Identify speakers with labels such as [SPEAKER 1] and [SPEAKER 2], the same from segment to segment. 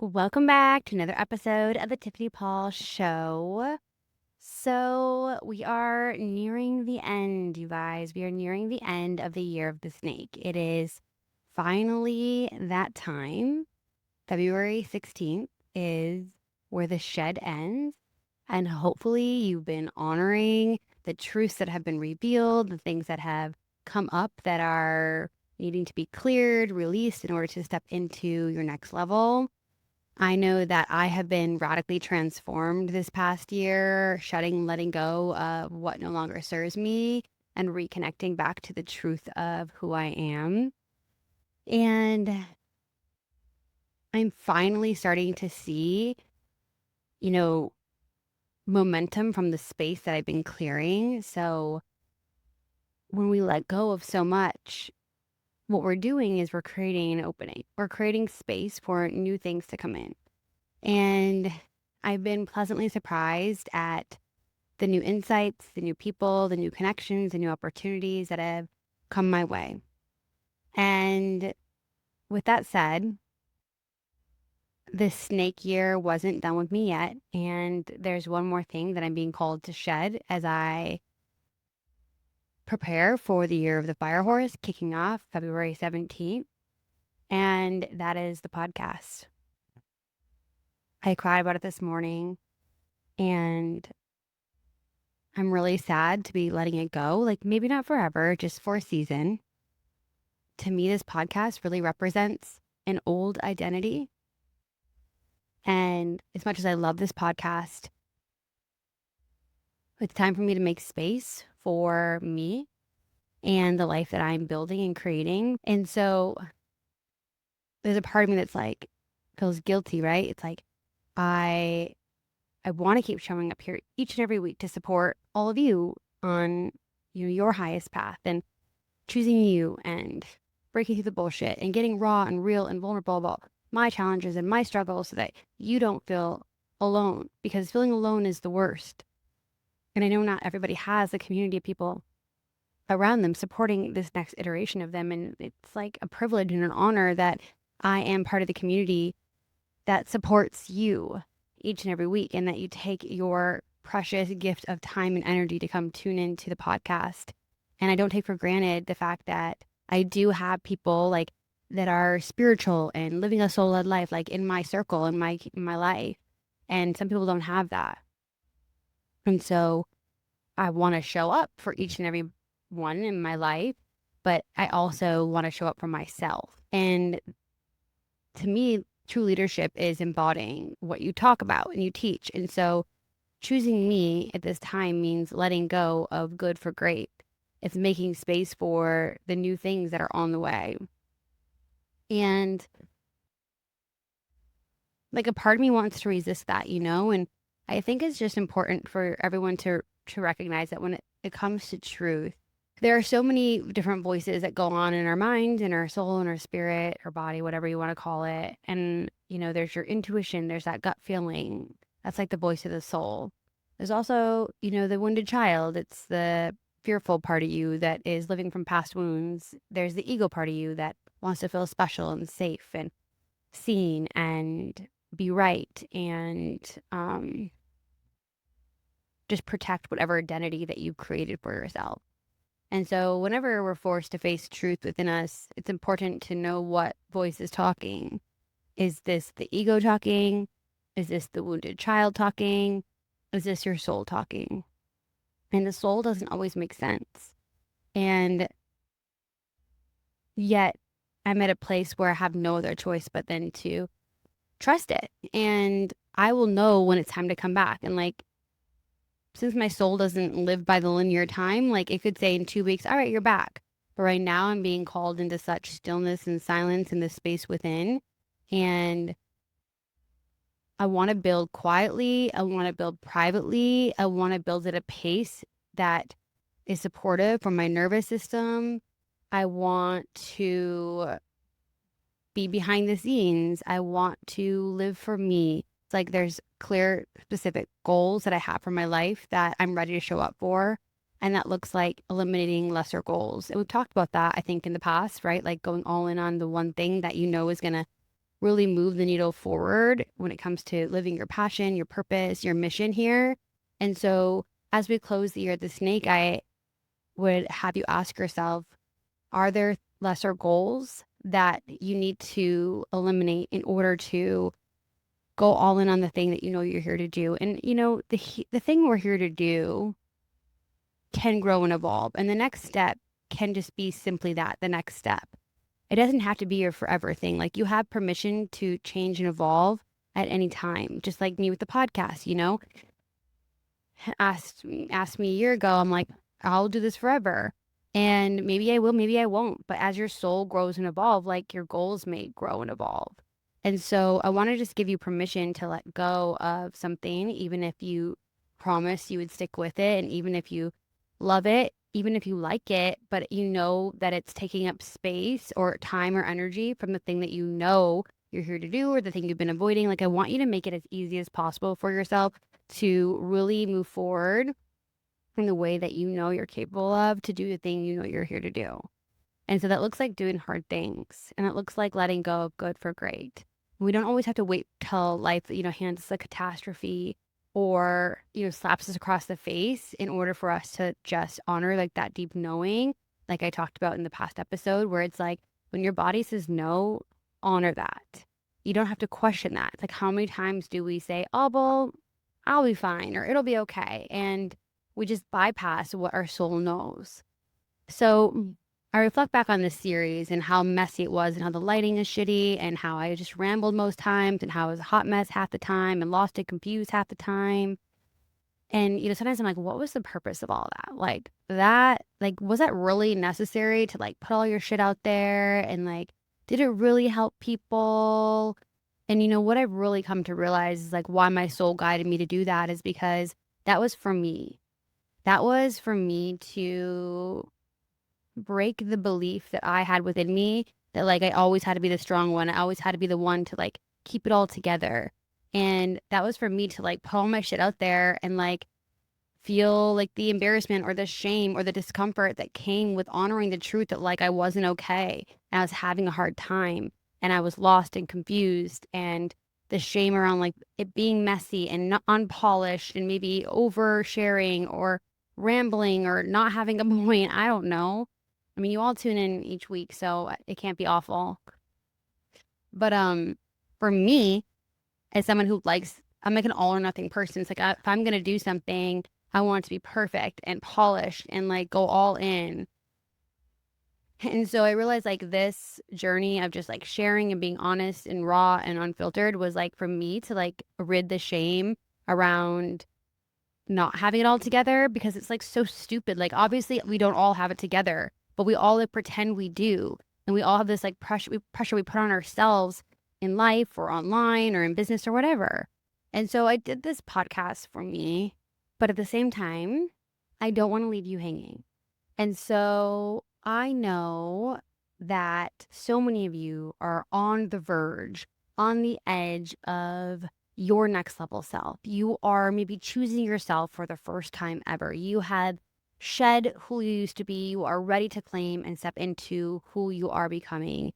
[SPEAKER 1] Welcome back to another episode of the Tiffany Paul Show. So, we are nearing the end, you guys. We are nearing the end of the year of the snake. It is finally that time. February 16th is where the shed ends. And hopefully, you've been honoring the truths that have been revealed, the things that have come up that are needing to be cleared, released in order to step into your next level. I know that I have been radically transformed this past year, letting go of what no longer serves me and reconnecting back to the truth of who I am. And I'm finally starting to see, you know, momentum from the space that I've been clearing. So when we let go of so much, what we're doing is we're creating an opening. We're creating space for new things to come in. And I've been pleasantly surprised at the new insights, the new people, the new connections, the new opportunities that have come my way. And with that said, this snake year wasn't done with me yet. And there's one more thing that I'm being called to shed as I prepare for the year of the fire horse kicking off February 17th. And that is the podcast. I cried about it this morning and I'm really sad to be letting it go. Like maybe not forever, just for a season. To me, this podcast really represents an old identity. And as much as I love this podcast, it's time for me to make space for me and the life that I'm building and creating. And so there's a part of me that's like, feels guilty, right? It's like, I want to keep showing up here each and every week to support all of you on, your highest path and choosing you and breaking through the bullshit and getting raw and real and vulnerable about my challenges and my struggles so that you don't feel alone, because feeling alone is the worst. And I know not everybody has a community of people around them supporting this next iteration of them. And it's like a privilege and an honor that I am part of the community that supports you each and every week, and that you take your precious gift of time and energy to come tune into the podcast. And I don't take for granted the fact that I do have people like that are spiritual and living a soul-led life, like in my circle, in my life. And some people don't have that. And so I want to show up for each and every one in my life, but I also want to show up for myself. And to me, true leadership is embodying what you talk about and you teach. And so choosing me at this time means letting go of good for great. It's making space for the new things that are on the way. And like a part of me wants to resist that, and I think it's just important for everyone to recognize that when it comes to truth, there are so many different voices that go on in our mind, in our soul, in our spirit, our body, whatever you want to call it. And, there's your intuition, there's that gut feeling. That's like the voice of the soul. There's also, the wounded child. It's the fearful part of you that is living from past wounds. There's the ego part of you that wants to feel special and safe and seen and be right and just protect whatever identity that you've created for yourself. And so whenever we're forced to face truth within us, it's important to know what voice is talking. Is this the ego talking? Is this the wounded child talking? Is this your soul talking? And the soul doesn't always make sense. And yet I'm at a place where I have no other choice but then to trust it. And I will know when it's time to come back. And like, since my soul doesn't live by the linear time, like it could say in 2 weeks, all right, you're back. But right now I'm being called into such stillness and silence in the space within. And I want to build quietly. I want to build privately. I want to build at a pace that is supportive for my nervous system. I want to be behind the scenes. I want to live for me. It's like there's clear, specific goals that I have for my life that I'm ready to show up for. And that looks like eliminating lesser goals. And we've talked about that, I think, in the past, right? Like going all in on the one thing that is going to really move the needle forward when it comes to living your passion, your purpose, your mission here. And so as we close the year of the snake, I would have you ask yourself, are there lesser goals that you need to eliminate in order to go all in on the thing that you know you're here to do? And the thing we're here to do can grow and evolve. And the next step can just be simply that, the next step. It doesn't have to be your forever thing. Like, you have permission to change and evolve at any time, just like me with the podcast, asked me a year ago. I'm like, I'll do this forever. And maybe I will, maybe I won't. But as your soul grows and evolve, like, your goals may grow and evolve. And so I want to just give you permission to let go of something, even if you promise you would stick with it. And even if you love it, even if you like it, but you know that it's taking up space or time or energy from the thing that you know you're here to do, or the thing you've been avoiding. Like, I want you to make it as easy as possible for yourself to really move forward in the way that you know you're capable of, to do the thing you know you're here to do. And so that looks like doing hard things, and it looks like letting go of good for great. We don't always have to wait till life, hands us a catastrophe or, slaps us across the face in order for us to just honor like that deep knowing, like I talked about in the past episode, where it's like, when your body says no, honor that. You don't have to question that. It's like, how many times do we say, oh, well, I'll be fine, or it'll be okay. And we just bypass what our soul knows. So I reflect back on this series and how messy it was, and how the lighting is shitty, and how I just rambled most times, and how I was a hot mess half the time and lost and confused half the time. And, sometimes I'm like, what was the purpose of all that? Was that really necessary to like put all your shit out there? And like, did it really help people? And what I've really come to realize is like, why my soul guided me to do that is because that was for me. That was for me to break the belief that I had within me that like I always had to be the strong one. I always had to be the one to like keep it all together. And that was for me to like put all my shit out there and like feel like the embarrassment or the shame or the discomfort that came with honoring the truth that like I wasn't okay and I was having a hard time and I was lost and confused, and the shame around like it being messy and not unpolished and maybe oversharing or rambling or not having a point. I don't know. I mean, you all tune in each week, so it can't be awful. But for me, as someone who likes, I'm like an all or nothing person. It's like, if I'm gonna do something, I want it to be perfect and polished and like go all in. And so I realized like this journey of just like sharing and being honest and raw and unfiltered was like for me to like rid the shame around not having it all together, because it's like so stupid. Like, obviously we don't all have it together, but we all like pretend we do. And we all have this like pressure we put on ourselves in life or online or in business or whatever. And so I did this podcast for me, but at the same time, I don't want to leave you hanging. And so I know that so many of you are on the verge, on the edge of your next level self. You are maybe choosing yourself for the first time ever. You had shed who you used to be. You are ready to claim and step into who you are becoming.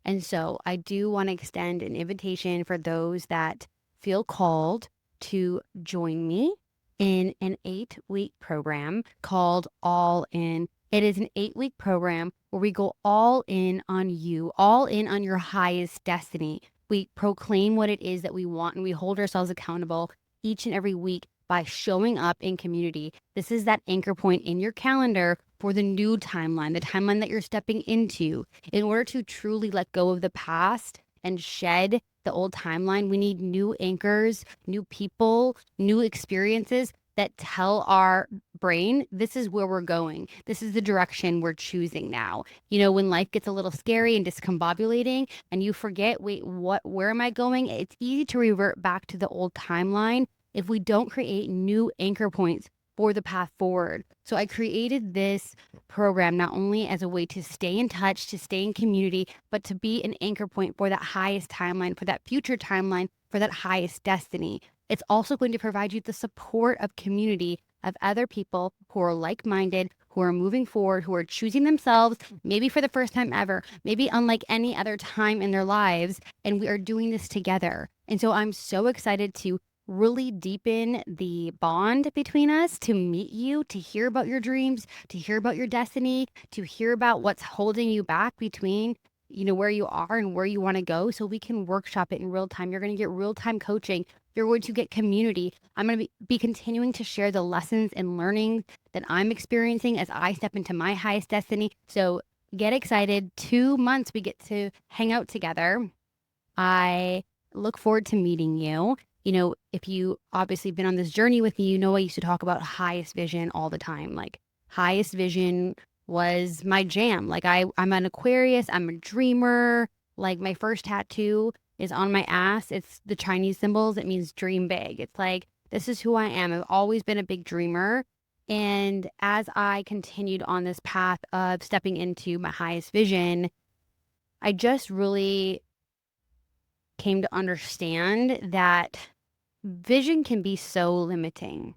[SPEAKER 1] And so I do want to extend an invitation for those that feel called to join me in an 8-week program called All In. It is an 8-week program where we go all in on you, all in on your highest destiny. We proclaim what it is that we want, and we hold ourselves accountable each and every week by showing up in community. This is that anchor point in your calendar for the new timeline, the timeline that you're stepping into. In order to truly let go of the past and shed the old timeline, we need new anchors, new people, new experiences that tell our brain, this is where we're going. This is the direction we're choosing now. When life gets a little scary and discombobulating and you forget, wait, where am I going? It's easy to revert back to the old timeline if we don't create new anchor points for the path forward. So I created this program not only as a way to stay in touch, to stay in community, but to be an anchor point for that highest timeline, for that future timeline, for that highest destiny. It's also going to provide you the support of community, of other people who are like-minded, who are moving forward, who are choosing themselves, maybe for the first time ever, maybe unlike any other time in their lives. And we are doing this together. And so I'm so excited to really deepen the bond between us, to meet you, to hear about your dreams, to hear about your destiny, to hear about what's holding you back between, where you are and where you want to go, so we can workshop it in real time. You're going to get real time coaching. You're going to get community. I'm going to be continuing to share the lessons and learning that I'm experiencing as I step into my highest destiny. So get excited. 2 months we get to hang out together. I look forward to meeting you. If you obviously been on this journey with me, I used to talk about highest vision all the time. Like, highest vision was my jam. Like, I'm an Aquarius, I'm a dreamer. Like, my first tattoo is on my ass. It's the Chinese symbols. It means dream big. It's like, this is who I am. I've always been a big dreamer. And as I continued on this path of stepping into my highest vision, I just really came to understand that vision can be so limiting.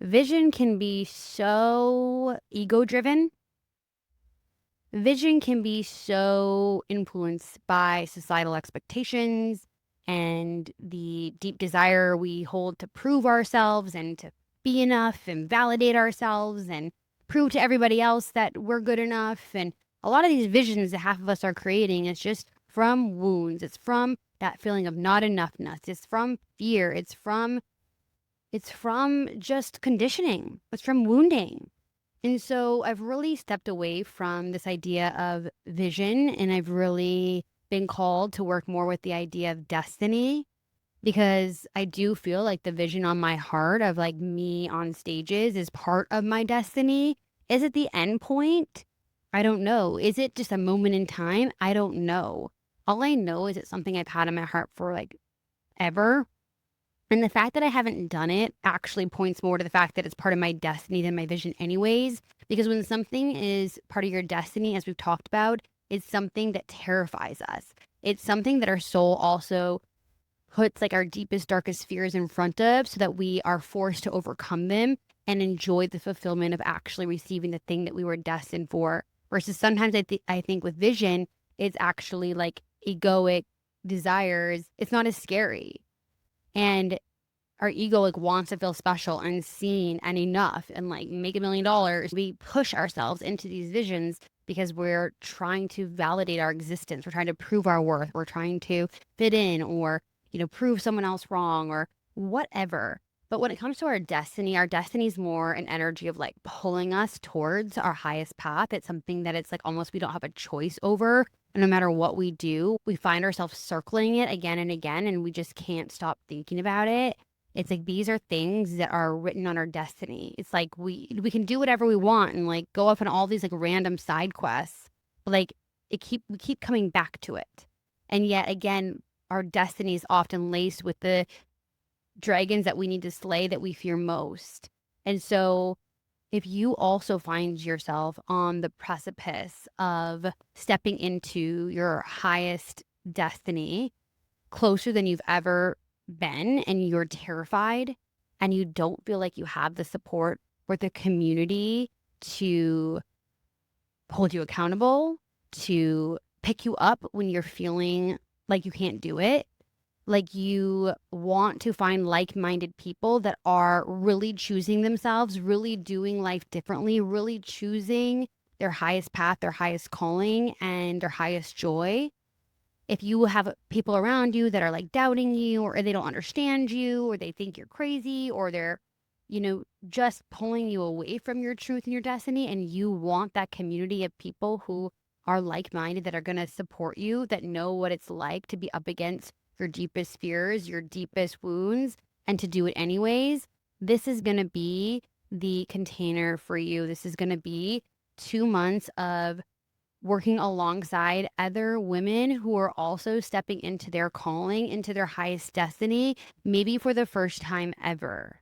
[SPEAKER 1] Vision can be so ego driven. Vision can be so influenced by societal expectations and the deep desire we hold to prove ourselves and to be enough and validate ourselves and prove to everybody else that we're good enough. And a lot of these visions that half of us are creating is just from wounds. It's from that feeling of not enoughness. It's from fear. It's from just conditioning. It's from wounding. And so I've really stepped away from this idea of vision, and I've really been called to work more with the idea of destiny, because I do feel like the vision on my heart of like me on stages is part of my destiny. Is it the end point? I don't know. Is it just a moment in time? I don't know. All I know is it's something I've had in my heart for like ever. And the fact that I haven't done it actually points more to the fact that it's part of my destiny than my vision anyways. Because when something is part of your destiny, as we've talked about, it's something that terrifies us. It's something that our soul also puts like our deepest, darkest fears in front of, so that we are forced to overcome them and enjoy the fulfillment of actually receiving the thing that we were destined for. Versus sometimes I think with vision, it's actually like egoic desires. It's not as scary. And our ego like wants to feel special and seen and enough and like make $1 million. We push ourselves into these visions because we're trying to validate our existence. We're trying to prove our worth. We're trying to fit in, or, prove someone else wrong or whatever. But when it comes to our destiny is more an energy of like pulling us towards our highest path. It's something that it's like almost we don't have a choice over. And no matter what we do, we find ourselves circling it again and again, and we just can't stop thinking about it. It's like these are things that are written on our destiny. It's like we can do whatever we want and like go off on all these like random side quests. But like we keep coming back to it. And yet again, our destiny is often laced with the dragons that we need to slay that we fear most. And so if you also find yourself on the precipice of stepping into your highest destiny closer than you've ever been, and you're terrified and you don't feel like you have the support or the community to hold you accountable, to pick you up when you're feeling like you can't do it, like you want to find like-minded people that are really choosing themselves, really doing life differently, really choosing their highest path, their highest calling, and their highest joy. If you have people around you that are like doubting you, or they don't understand you, or they think you're crazy, or they're, just pulling you away from your truth and your destiny, and you want that community of people who are like-minded, that are going to support you, that know what it's like to be up against your deepest fears, your deepest wounds, and to do it anyways, this is going to be the container for you. This is going to be 2 months of working alongside other women who are also stepping into their calling, into their highest destiny, maybe for the first time ever.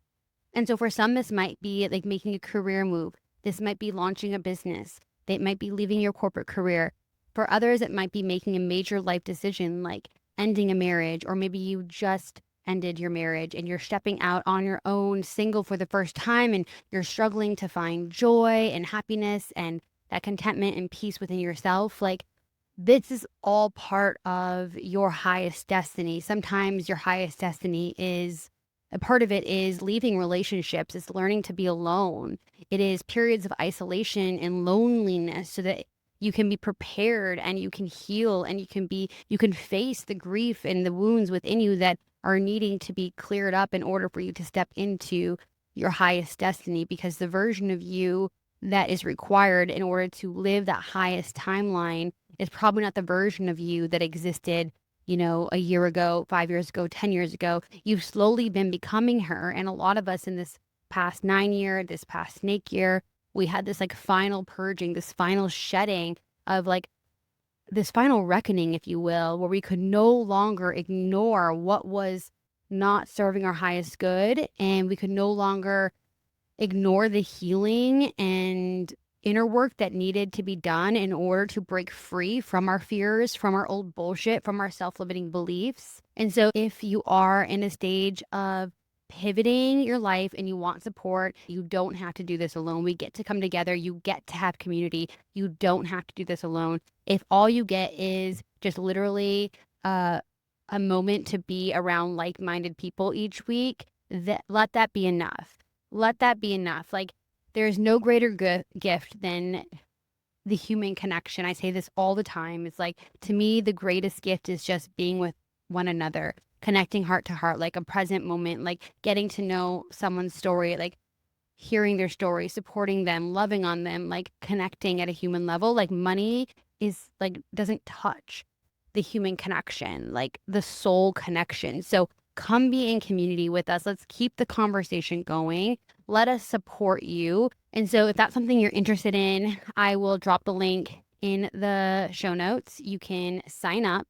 [SPEAKER 1] And so for some, this might be like making a career move. This might be launching a business. It might be leaving your corporate career. For others, it might be making a major life decision, like ending a marriage, or maybe you just ended your marriage and you're stepping out on your own single for the first time and you're struggling to find joy and happiness and that contentment and peace within yourself, like this is all part of your highest destiny. Sometimes your highest destiny is a part of it is leaving relationships. It's learning to be alone. It is periods of isolation and loneliness so that you can be prepared and you can heal and you can face the grief and the wounds within you that are needing to be cleared up in order for you to step into your highest destiny, because the version of you that is required in order to live that highest timeline is probably not the version of you that existed, a year ago, 5 years ago, 10 years ago. You've slowly been becoming her. And a lot of us in this past 9 year, this past snake year, we had this like final purging, this final shedding of like this final reckoning, if you will, where we could no longer ignore what was not serving our highest good. And we could no longer ignore the healing and inner work that needed to be done in order to break free from our fears, from our old bullshit, from our self-limiting beliefs. And so if you are in a stage of pivoting your life and you want support, you don't have to do this alone. We get to come together. You get to have community. You don't have to do this alone. If all you get is just literally a moment to be around like-minded people each week, let that be enough. Let that be enough. Like, there's no greater gift than the human connection. I say this all the time. It's like, to me, the greatest gift is just being with one another, connecting heart to heart, like a present moment, like getting to know someone's story, like hearing their story, supporting them, loving on them, like connecting at a human level. Like money is like, doesn't touch the human connection, like the soul connection. So come be in community with us. Let's keep the conversation going. Let us support you. And so if that's something you're interested in, I will drop the link in the show notes. You can sign up.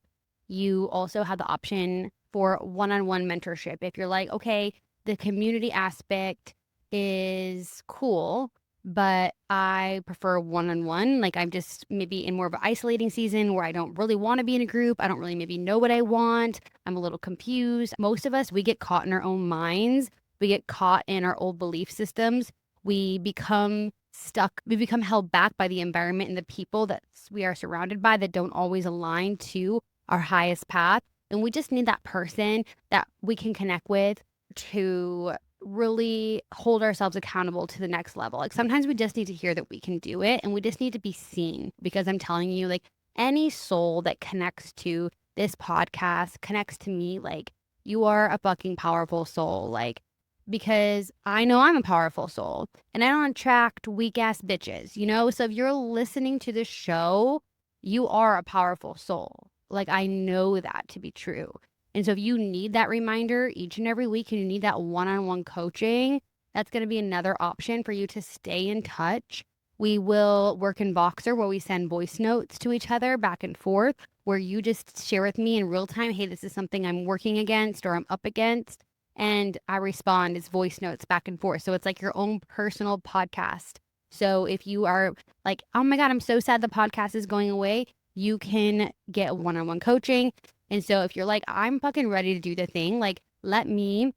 [SPEAKER 1] You also have the option for one-on-one mentorship. If you're like, okay, the community aspect is cool, but I prefer one-on-one. Like I'm just maybe in more of an isolating season where I don't really want to be in a group. I don't really maybe know what I want. I'm a little confused. Most of us, we get caught in our own minds. We get caught in our old belief systems. We become stuck. We become held back by the environment and the people that we are surrounded by that don't always align to our highest path. And we just need that person that we can connect with to really hold ourselves accountable to the next level. Like sometimes we just need to hear that we can do it, and we just need to be seen, because I'm telling you, like any soul that connects to this podcast connects to me, like you are a fucking powerful soul. Like, because I know I'm a powerful soul and I don't attract weak ass bitches, So if you're listening to this show, you are a powerful soul. Like I know that to be true. And so if you need that reminder each and every week and you need that one-on-one coaching, that's going to be another option for you to stay in touch. We will work in Voxer, where we send voice notes to each other back and forth, where you just share with me in real time, hey, this is something I'm working against or I'm up against. And I respond as voice notes back and forth. So it's like your own personal podcast. So if you are like, oh my God, I'm so sad the podcast is going away, you can get one-on-one coaching. And so if you're like, I'm fucking ready to do the thing, like let me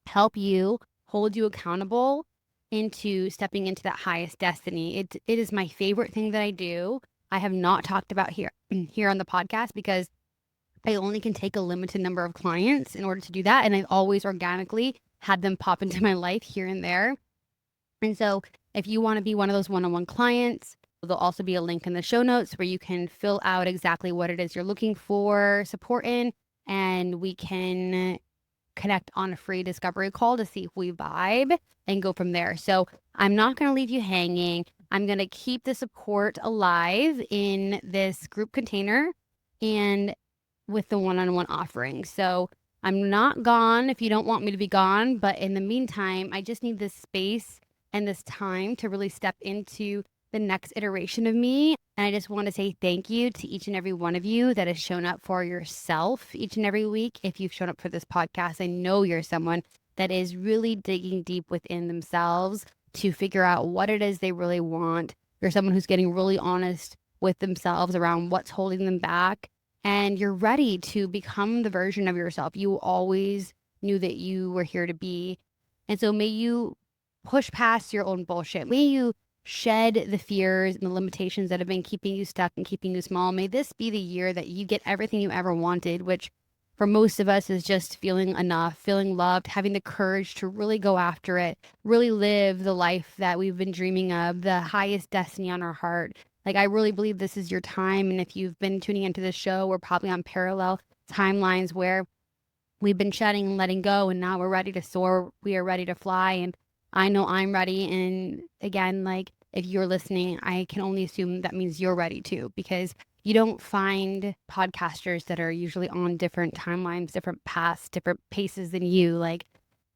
[SPEAKER 1] help you, hold you accountable into stepping into that highest destiny. It is my favorite thing that I do. I have not talked about here on the podcast because I only can take a limited number of clients in order to do that. And I've always organically had them pop into my life here and there. And so if you want to be one of those one-on-one clients, there'll also be a link in the show notes where you can fill out exactly what it is you're looking for support in, and we can connect on a free discovery call to see if we vibe and go from there. So I'm not going to leave you hanging. I'm going to keep the support alive in this group container and with the one-on-one offering. So I'm not gone if you don't want me to be gone, but in the meantime, I just need this space and this time to really step into the next iteration of me. And I just want to say thank you to each and every one of you that has shown up for yourself each and every week. If you've shown up for this podcast, I know you're someone that is really digging deep within themselves to figure out what it is they really want. You're someone who's getting really honest with themselves around what's holding them back. And you're ready to become the version of yourself you always knew that you were here to be. And so may you push past your own bullshit. May you shed the fears and the limitations that have been keeping you stuck and keeping you small. May this be the year that you get everything you ever wanted, which for most of us is just feeling enough, feeling loved, having the courage to really go after it, really live the life that we've been dreaming of, the highest destiny on our heart. Like, I really believe this is your time. And if you've been tuning into this show, we're probably on parallel timelines where we've been shedding and letting go, and now we're ready to soar. We are ready to fly. And I know I'm ready. And again, like, if you're listening, I can only assume that means you're ready too, because you don't find podcasters that are usually on different timelines, different paths, different paces than you. Like,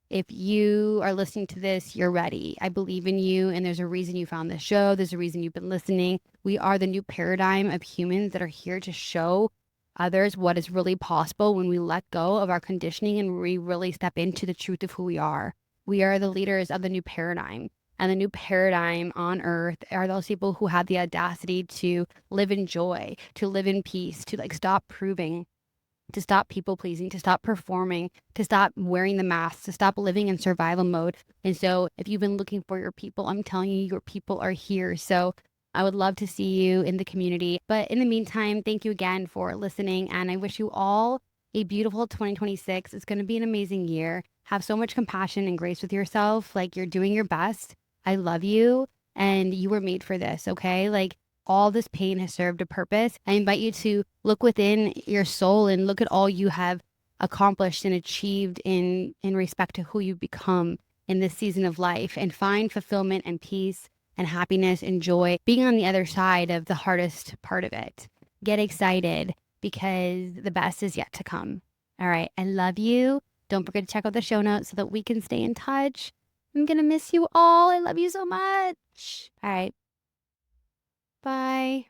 [SPEAKER 1] if you are listening to this, you're ready. I believe in you, and there's a reason you found this show. There's a reason you've been listening. We are the new paradigm of humans that are here to show others what is really possible when we let go of our conditioning and we really step into the truth of who we are. We are the leaders of the new paradigm. And the new paradigm on earth are those people who have the audacity to live in joy, to live in peace, to like stop proving, to stop people pleasing, to stop performing, to stop wearing the mask, to stop living in survival mode. And so if you've been looking for your people, I'm telling you, your people are here. So I would love to see you in the community. But in the meantime, thank you again for listening. And I wish you all a beautiful 2026. It's going to be an amazing year. Have so much compassion and grace with yourself. Like, you're doing your best. I love you. And you were made for this. Okay. Like, all this pain has served a purpose. I invite you to look within your soul and look at all you have accomplished and achieved in respect to who you've become in this season of life, and find fulfillment and peace and happiness and joy being on the other side of the hardest part of it. Get excited, because the best is yet to come. All right. I love you. Don't forget to check out the show notes so that we can stay in touch. I'm going to miss you all. I love you so much. All right. Bye.